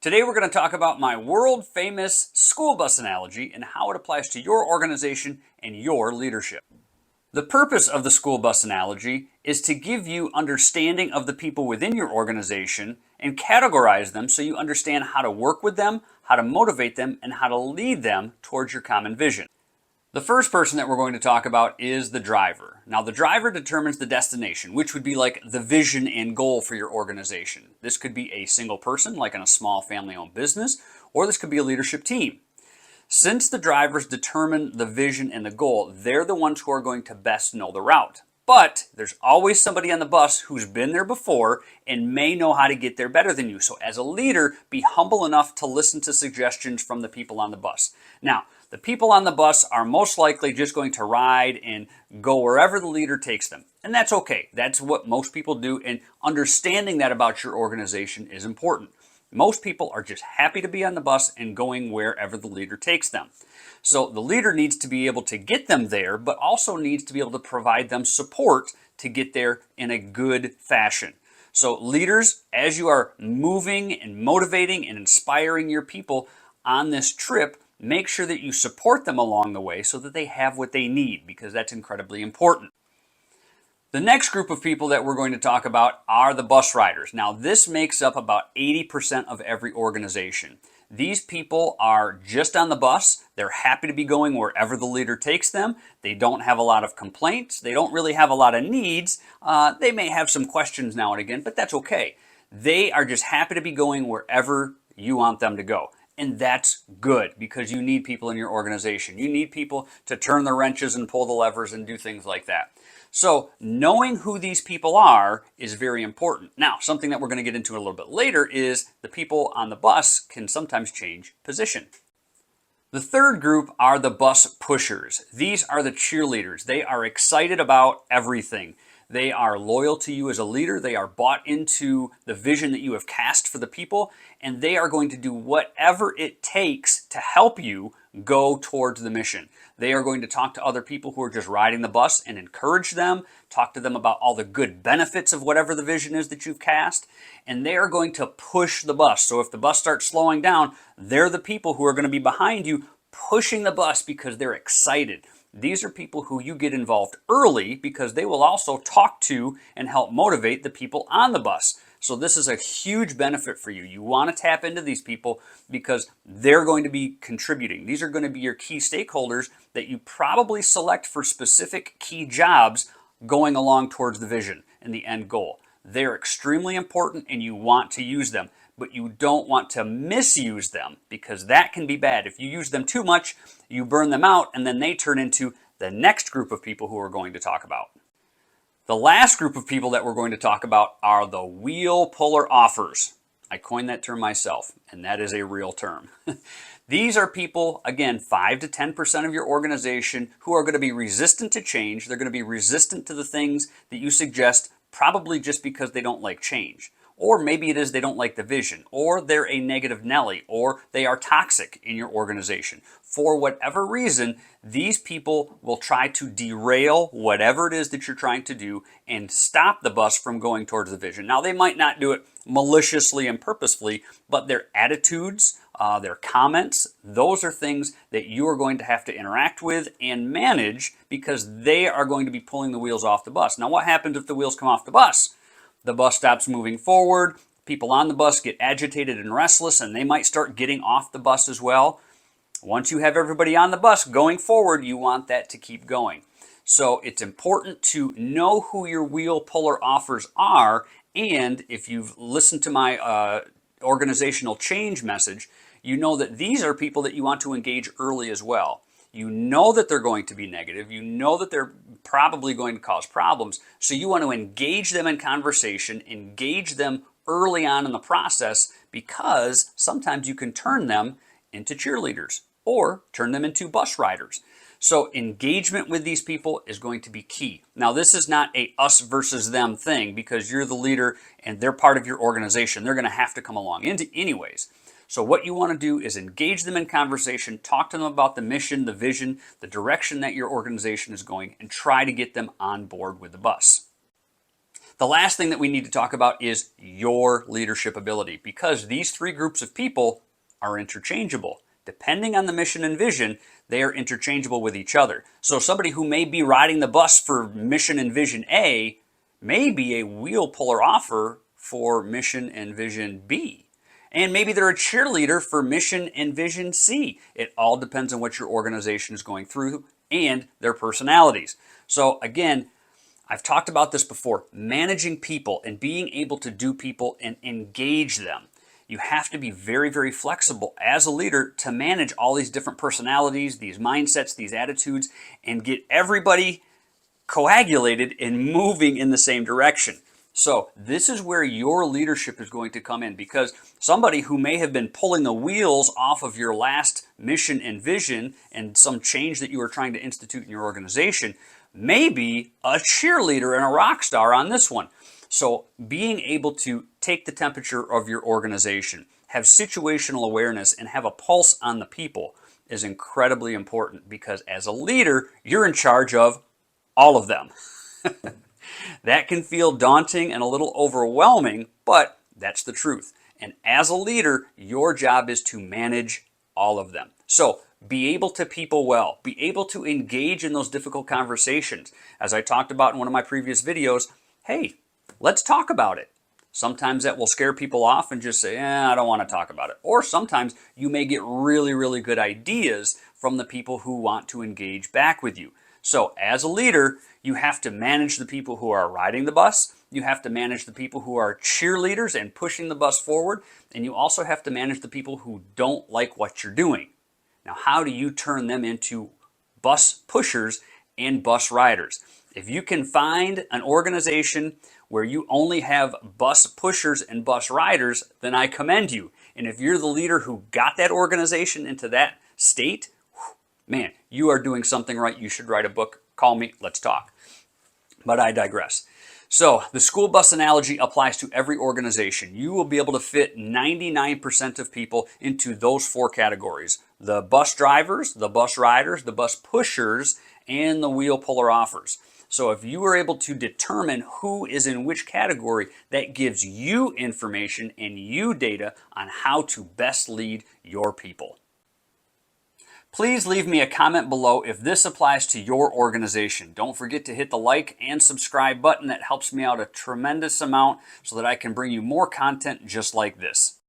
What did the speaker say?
Today we're going to talk about my world famous school bus analogy and how it applies to your organization and your leadership. The purpose of the school bus analogy is to give you understanding of the people within your organization and categorize them so you understand how to work with them, how to motivate them, and how to lead them towards your common vision. The first person that we're going to talk about is the driver. Now, the driver determines the destination, which would be like the vision and goal for your organization. This could be a single person, like in a small family-owned business, or this could be a leadership team. Since the drivers determine the vision and the goal, they're the ones who are going to best know the route. But there's always somebody on the bus who's been there before and may know how to get there better than you. So as a leader, be humble enough to listen to suggestions from the people on the bus. Now, the people on the bus are most likely just going to ride and go wherever the leader takes them. And that's okay. That's what most people do. And understanding that about your organization is important. Most people are just happy to be on the bus and going wherever the leader takes them. So the leader needs to be able to get them there, but also needs to be able to provide them support to get there in a good fashion. So leaders, as you are moving and motivating and inspiring your people on this trip, make sure that you support them along the way so that they have what they need, because that's incredibly important. The next group of people that we're going to talk about are the bus riders. Now, this makes up about 80% of every organization. These people are just on the bus. They're happy to be going wherever the leader takes them. They don't have a lot of complaints. They don't really have a lot of needs. They may have some questions now and again, but that's okay. They are just happy to be going wherever you want them to go. And that's good, because you need people in your organization. You need people to turn the wrenches and pull the levers and do things like that. So knowing who these people are is very important. Now, something that we're going to get into a little bit later is the people on the bus can sometimes change position. The third group are the bus pushers. These are the cheerleaders. They are excited about everything. They are loyal to you as a leader. They are bought into the vision that you have cast for the people, and they are going to do whatever it takes to help you go towards the mission. They are going to talk to other people who are just riding the bus and encourage them, talk to them about all the good benefits of whatever the vision is that you've cast, and they are going to push the bus. So if the bus starts slowing down, they're the people who are going to be behind you pushing the bus because they're excited. These are people who you get involved early because they will also talk to and help motivate the people on the bus. So this is a huge benefit for you. You want to tap into these people because they're going to be contributing. These are going to be your key stakeholders that you probably select for specific key jobs going along towards the vision and the end goal. They're extremely important and you want to use them, but you don't want to misuse them, because that can be bad. If you use them too much, you burn them out, and then they turn into the next group of people who we're going to talk about. The last group of people that we're going to talk about are the wheel puller offers. I coined that term myself, and that is a real term. These are people, again, 5 to 10% of your organization who are going to be resistant to change. They're going to be resistant to the things that you suggest, probably just because they don't like change. Or maybe it is they don't like the vision, or they're a negative Nelly, or they are toxic in your organization. For whatever reason, these people will try to derail whatever it is that you're trying to do and stop the bus from going towards the vision. Now, they might not do it maliciously and purposefully, but their attitudes, their comments, those are things that you are going to have to interact with and manage, because they are going to be pulling the wheels off the bus. Now, what happens if the wheels come off the bus? The bus stops moving forward, people on the bus get agitated and restless, and they might start getting off the bus as well. Once you have everybody on the bus going forward, you want that to keep going. So it's important to know who your wheel puller offers are, and if you've listened to my organizational change message, you know that these are people that you want to engage early as well. You know that they're going to be negative. You know that they're probably going to cause problems. So you want to engage them in conversation, engage them early on in the process, because sometimes you can turn them into cheerleaders or turn them into bus riders. So engagement with these people is going to be key. Now, this is not a us versus them thing, because you're the leader and they're part of your organization. They're going to have to come along anyways. So what you want to do is engage them in conversation, talk to them about the mission, the vision, the direction that your organization is going, and try to get them on board with the bus. The last thing that we need to talk about is your leadership ability, because these three groups of people are interchangeable. Depending on the mission and vision, they are interchangeable with each other. So somebody who may be riding the bus for mission and vision A may be a wheel puller offer for mission and vision B. And maybe they're a cheerleader for mission and vision C. It all depends on what your organization is going through and their personalities. So again, I've talked about this before, managing people and being able to do people and engage them. You have to be very, very flexible as a leader to manage all these different personalities, these mindsets, these attitudes, and get everybody coagulated and moving in the same direction. So this is where your leadership is going to come in, because somebody who may have been pulling the wheels off of your last mission and vision and some change that you were trying to institute in your organization may be a cheerleader and a rock star on this one. So being able to take the temperature of your organization, have situational awareness, and have a pulse on the people is incredibly important, because as a leader, you're in charge of all of them. That can feel daunting and a little overwhelming, but that's the truth. And as a leader, your job is to manage all of them. So be able to people well, be able to engage in those difficult conversations. As I talked about in one of my previous videos, hey, let's talk about it. Sometimes that will scare people off and just say, I don't want to talk about it. Or sometimes you may get really, really good ideas from the people who want to engage back with you. So as a leader, you have to manage the people who are riding the bus. You have to manage the people who are cheerleaders and pushing the bus forward. And you also have to manage the people who don't like what you're doing. Now, how do you turn them into bus pushers and bus riders? If you can find an organization where you only have bus pushers and bus riders, then I commend you. And if you're the leader who got that organization into that state, man, you are doing something right. You should write a book. Call me. Let's talk. But I digress. So the school bus analogy applies to every organization. You will be able to fit 99% of people into those four categories: the bus drivers, the bus riders, the bus pushers, and the wheel puller offers. So if you are able to determine who is in which category, that gives you information and you data on how to best lead your people. Please leave me a comment below if this applies to your organization. Don't forget to hit the like and subscribe button. That helps me out a tremendous amount so that I can bring you more content just like this.